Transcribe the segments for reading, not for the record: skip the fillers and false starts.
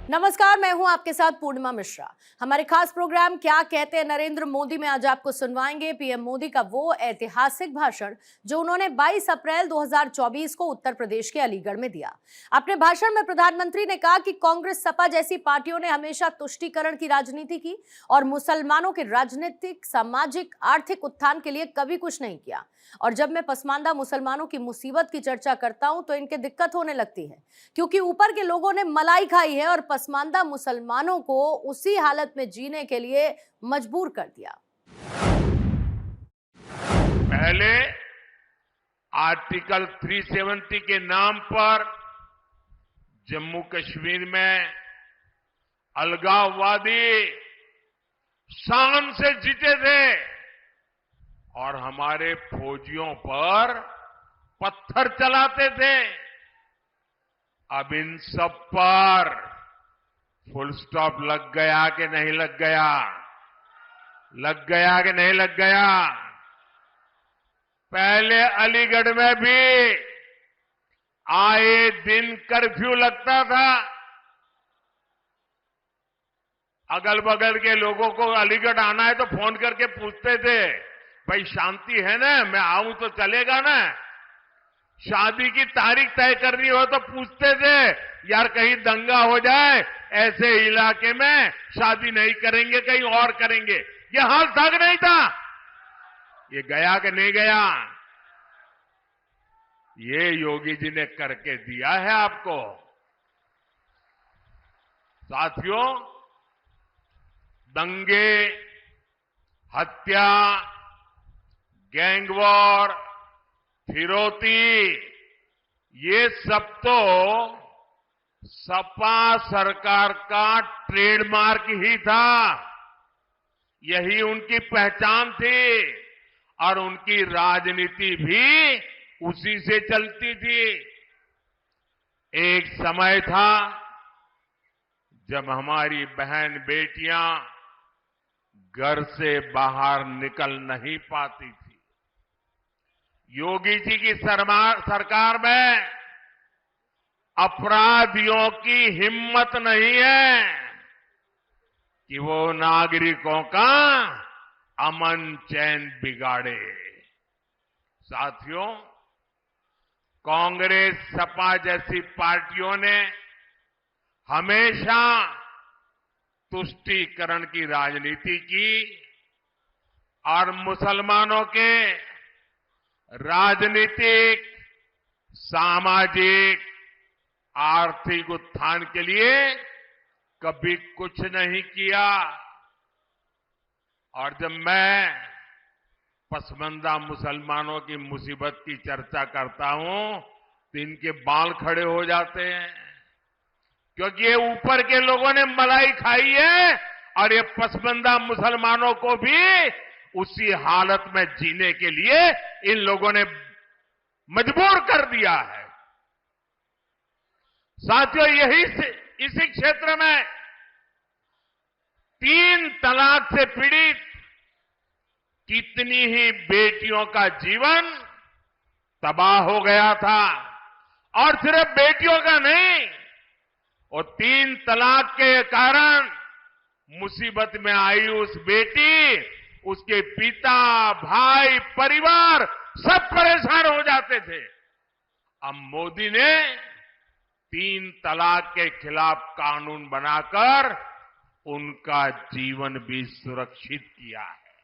नमस्कार, मैं हूं आपके साथ पूर्णिमा मिश्रा। हमारे खास प्रोग्राम क्या कहते हैं नरेंद्र मोदी में आज आपको सुनवाएंगे पीएम मोदी का वो ऐतिहासिक भाषण जो उन्होंने 22 अप्रैल 2024 को उत्तर प्रदेश के अलीगढ़ में दिया। अपने भाषण में प्रधानमंत्री ने कहा कि कांग्रेस सपा जैसी पार्टियों ने हमेशा तुष्टीकरण की राजनीति की और मुसलमानों के राजनीतिक, सामाजिक, आर्थिक उत्थान के लिए कभी कुछ नहीं किया। और जब मैं पसमानदा मुसलमानों की मुसीबत की चर्चा करता हूं तो इनके दिक्कत होने लगती है, क्योंकि ऊपर के लोगों ने मलाई खाई है और पसमानदा मुसलमानों को उसी हालत में जीने के लिए मजबूर कर दिया। पहले आर्टिकल 370 के नाम पर जम्मू कश्मीर में अलगाववादी शान से जीते थे और हमारे फौजियों पर पत्थर चलाते थे। अब इन सब पर फुल स्टॉप लग गया कि नहीं लग गया? लग गया कि नहीं लग गया? पहले अलीगढ़ में भी आए दिन कर्फ्यू लगता था। अगल बगल के लोगों को अलीगढ़ आना है तो फोन करके पूछते थे, भाई शांति है ना, मैं आऊं तो चलेगा ना? शादी की तारीख तय करनी हो तो पूछते थे, यार कहीं दंगा हो जाए, ऐसे इलाके में शादी नहीं करेंगे, कहीं और करेंगे। ये हाल था कि नहीं था? ये गया कि नहीं गया? ये योगी जी ने करके दिया है आपको। साथियों, दंगे, हत्या, गैंग वॉर, फिरौती, ये सब तो सपा सरकार का ट्रेडमार्क ही था। यही उनकी पहचान थी और उनकी राजनीति भी उसी से चलती थी। एक समय था जब हमारी बहन बेटियां घर से बाहर निकल नहीं पाती थी। योगी जी की सरकार में अपराधियों की हिम्मत नहीं है कि वो नागरिकों का अमन चैन बिगाड़े। साथियों, कांग्रेस, सपा जैसी पार्टियों ने हमेशा तुष्टीकरण की राजनीति की और मुसलमानों के राजनीतिक, सामाजिक, आर्थिक उत्थान के लिए कभी कुछ नहीं किया। और जब मैं पसमानदा मुसलमानों की मुसीबत की चर्चा करता हूं तो इनके बाल खड़े हो जाते हैं, क्योंकि ये ऊपर के लोगों ने मलाई खाई है और ये पसमानदा मुसलमानों को भी उसी हालत में जीने के लिए इन लोगों ने मजबूर कर दिया है। साथियों, इसी क्षेत्र में 3 तलाक से पीड़ित कितनी ही बेटियों का जीवन तबाह हो गया था। और सिर्फ बेटियों का नहीं, और 3 तलाक के कारण मुसीबत में आई उस बेटी, उसके पिता, भाई, परिवार सब परेशान हो जाते थे। अब मोदी ने 3 तलाक के खिलाफ कानून बनाकर उनका जीवन भी सुरक्षित किया है।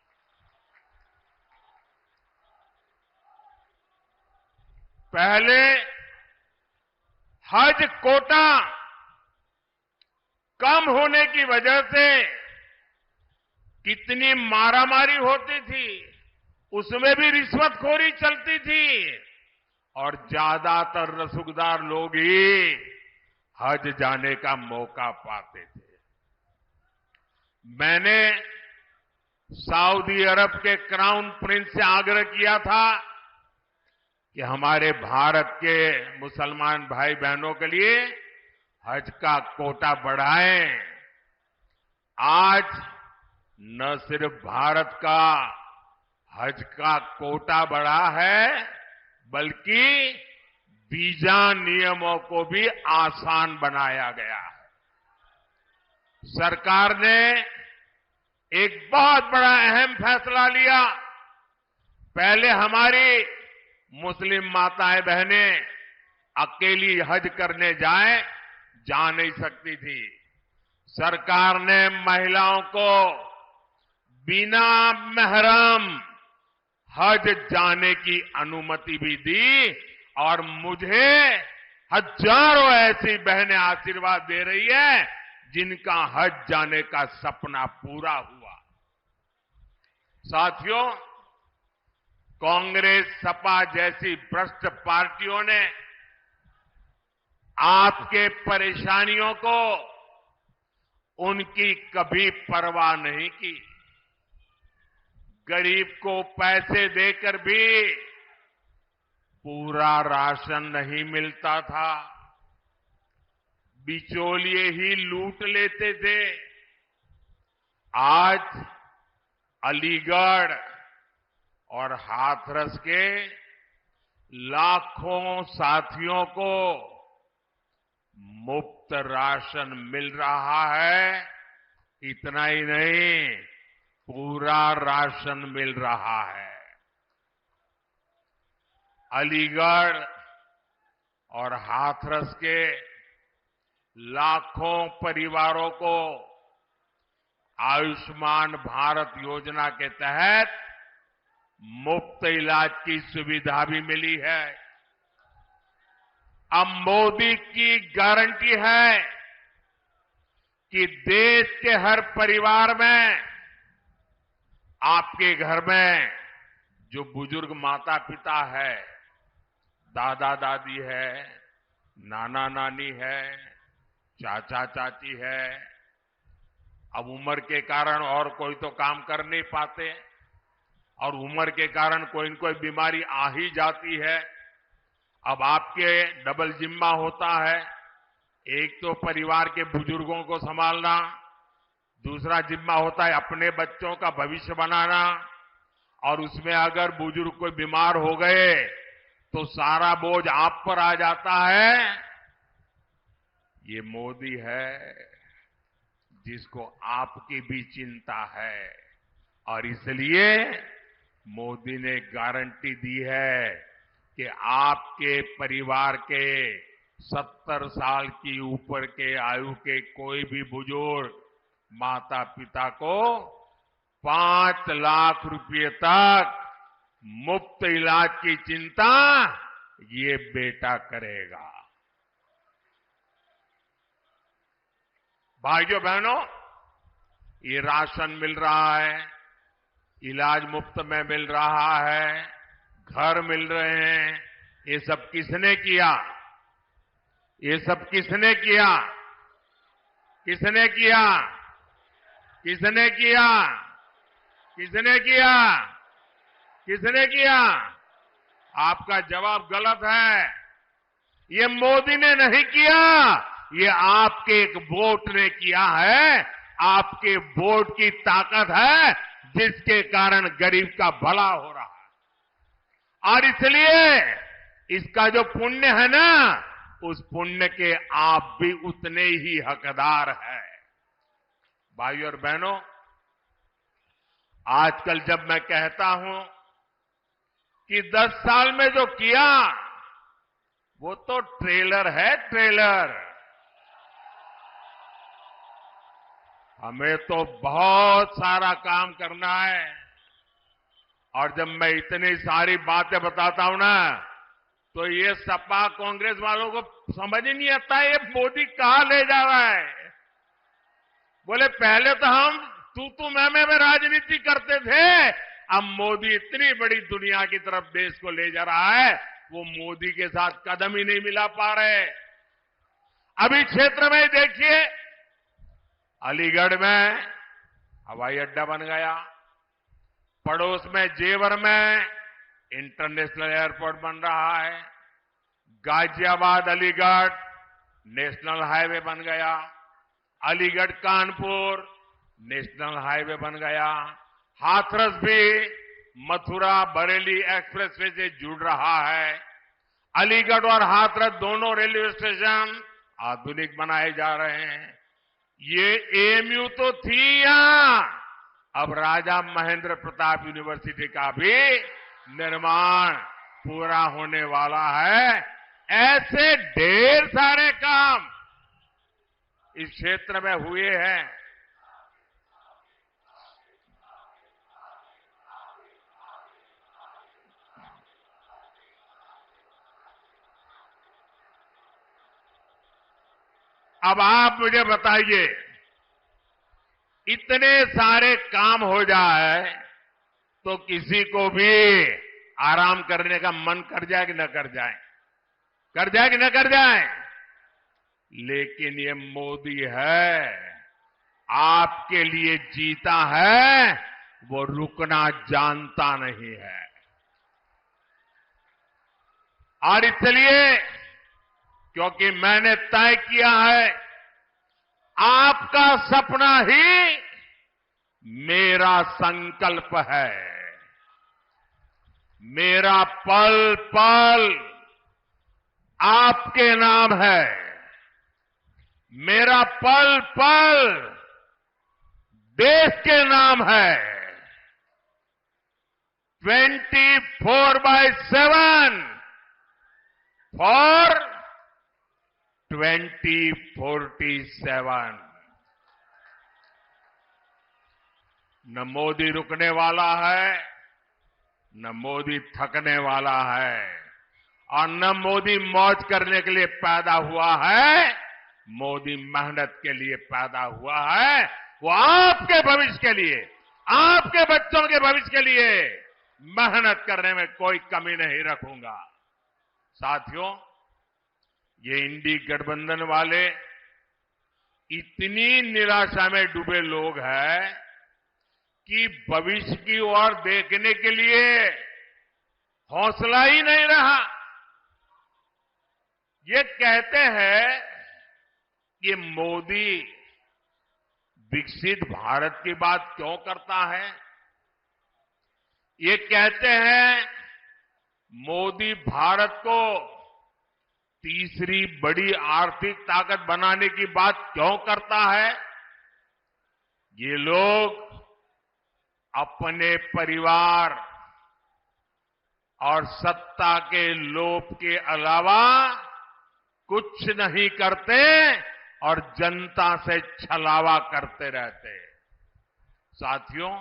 पहले हज कोटा कम होने की वजह से कितनी मारामारी होती थी, उसमें भी रिश्वतखोरी चलती थी और ज्यादातर रसूखदार लोग ही हज जाने का मौका पाते थे। मैंने सऊदी अरब के क्राउन प्रिंस से आग्रह किया था कि हमारे भारत के मुसलमान भाई बहनों के लिए हज का कोटा बढ़ाएं। आज न सिर्फ भारत का हज का कोटा बढ़ा है, बल्कि वीजा नियमों को भी आसान बनाया गया है। सरकार ने एक बहुत बड़ा अहम फैसला लिया। पहले हमारी मुस्लिम माताएं बहनें अकेली हज करने जा नहीं सकती थी। सरकार ने महिलाओं को बिना महरम हज जाने की अनुमति भी दी और मुझे हजारों ऐसी बहनें आशीर्वाद दे रही है जिनका हज जाने का सपना पूरा हुआ। साथियों, कांग्रेस, सपा जैसी भ्रष्ट पार्टियों ने आपके परेशानियों को उनकी कभी परवाह नहीं की। गरीब को पैसे देकर भी पूरा राशन नहीं मिलता था, बिचौलिए ही लूट लेते थे। आज अलीगढ़ और हाथरस के लाखों साथियों को मुफ्त राशन मिल रहा है। इतना ही नहीं, पूरा राशन मिल रहा है। अलीगढ़ और हाथरस के लाखों परिवारों को आयुष्मान भारत योजना के तहत मुफ्त इलाज की सुविधा भी मिली है। अब मोदी की गारंटी है कि देश के हर परिवार में, आपके घर में जो बुजुर्ग माता पिता है, दादा दादी है, नाना नानी है, चाचा चाची है, अब उम्र के कारण और कोई तो काम कर नहीं पाते और उम्र के कारण कोई न कोई बीमारी आ ही जाती है। अब आपके डबल जिम्मा होता है, एक तो परिवार के बुजुर्गों को संभालना, दूसरा जिम्मा होता है अपने बच्चों का भविष्य बनाना, और उसमें अगर बुजुर्ग कोई बीमार हो गए तो सारा बोझ आप पर आ जाता है। ये मोदी है जिसको आपकी भी चिंता है और इसलिए मोदी ने गारंटी दी है कि आपके परिवार के 70 साल की ऊपर के आयु के कोई भी बुजुर्ग माता पिता को 5 लाख रुपए तक मुफ्त इलाज की चिंता ये बेटा करेगा। भाइयों बहनों, ये राशन मिल रहा है, इलाज मुफ्त में मिल रहा है, घर मिल रहे हैं। ये सब किसने किया? ये सब किसने किया? किसने किया? किसने किया? किसने किया? किसने किया? आपका जवाब गलत है। ये मोदी ने नहीं किया, ये आपके एक वोट ने किया है। आपके वोट की ताकत है जिसके कारण गरीब का भला हो रहा है। और इसलिए इसका जो पुण्य है ना, उस पुण्य के आप भी उतने ही हकदार हैं। भाइयों और बहनों, आजकल जब मैं कहता हूं कि 10 साल में जो किया वो तो ट्रेलर है, ट्रेलर। हमें तो बहुत सारा काम करना है। और जब मैं इतनी सारी बातें बताता हूं ना, तो ये सपा कांग्रेस वालों को समझ ही नहीं आता ये मोदी कहां ले जा रहा है। बोले पहले तो हम तू मैं राजनीति करते थे, अब मोदी इतनी बड़ी दुनिया की तरफ देश को ले जा रहा है, वो मोदी के साथ कदम ही नहीं मिला पा रहे। अभी क्षेत्र में देखिए, अलीगढ़ में हवाई अड्डा बन गया, पड़ोस में जेवर में इंटरनेशनल एयरपोर्ट बन रहा है, गाजियाबाद अलीगढ़ नेशनल हाईवे बन गया, अलीगढ़ कानपुर नेशनल हाईवे बन गया, हाथरस भी मथुरा बरेली एक्सप्रेसवे से जुड़ रहा है। अलीगढ़ और हाथरस दोनों रेलवे स्टेशन आधुनिक बनाए जा रहे हैं। ये एएमयू तो थी यहां, अब राजा महेंद्र प्रताप यूनिवर्सिटी का भी निर्माण पूरा होने वाला है। ऐसे ढेर सारे काम इस क्षेत्र में हुए हैं। अब आप मुझे बताइए, इतने सारे काम हो जाए तो किसी को भी आराम करने का मन कर जाए कि न कर जाए? कर जाए कि न कर जाए? लेकिन ये मोदी है, आपके लिए जीता है, वो रुकना जानता नहीं है। और इसलिए क्योंकि मैंने तय किया है, आपका सपना ही मेरा संकल्प है। मेरा पल पल आपके नाम है। मेरा पल पल देश के नाम है। 24/7 फॉर 2047। न मोदी रुकने वाला है, न मोदी थकने वाला है, और न मोदी मौज करने के लिए पैदा हुआ है। मोदी मेहनत के लिए पैदा हुआ है। वो आपके भविष्य के लिए, आपके बच्चों के भविष्य के लिए मेहनत करने में कोई कमी नहीं रखूंगा। साथियों, ये इंडी गठबंधन वाले इतनी निराशा में डूबे लोग हैं कि भविष्य की ओर देखने के लिए हौसला ही नहीं रहा। ये कहते हैं कि मोदी विकसित भारत की बात क्यों करता है। ये कहते हैं मोदी भारत को तीसरी बड़ी आर्थिक ताकत बनाने की बात क्यों करता है। ये लोग अपने परिवार और सत्ता के लोभ के अलावा कुछ नहीं करते और जनता से छलावा करते रहते। साथियों,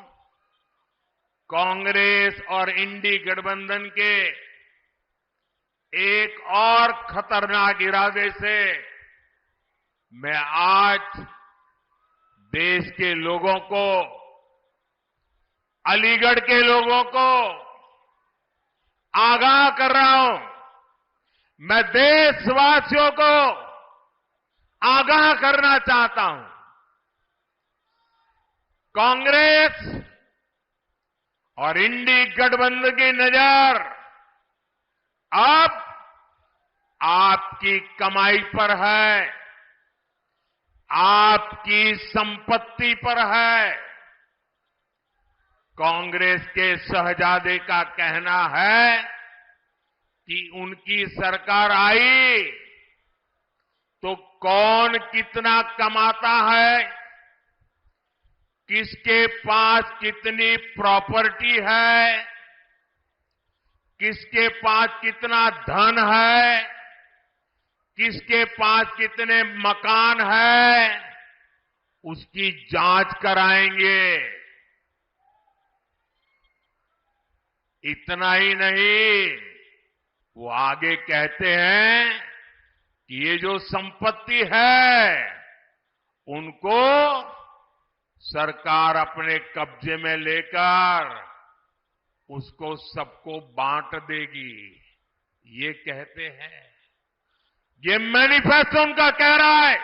कांग्रेस और इंडी गठबंधन के एक और खतरनाक इरादे से मैं आज देश के लोगों को, अलीगढ़ के लोगों को आगाह कर रहा हूं। मैं देशवासियों को आगाह करना चाहता हूं। कांग्रेस और इंडी गठबंधन की नजर अब आपकी कमाई पर है, आपकी संपत्ति पर है। कांग्रेस के शहजादे का कहना है कि उनकी सरकार आई तो कौन कितना कमाता है, किसके पास कितनी प्रॉपर्टी है, किसके पास कितना धन है, किसके पास कितने मकान है, उसकी जांच कराएंगे। इतना ही नहीं, वो आगे कहते हैं कि ये जो संपत्ति है उनको सरकार अपने कब्जे में लेकर उसको सबको बांट देगी। ये कहते हैं, ये मैनिफेस्टो उनका कह रहा है।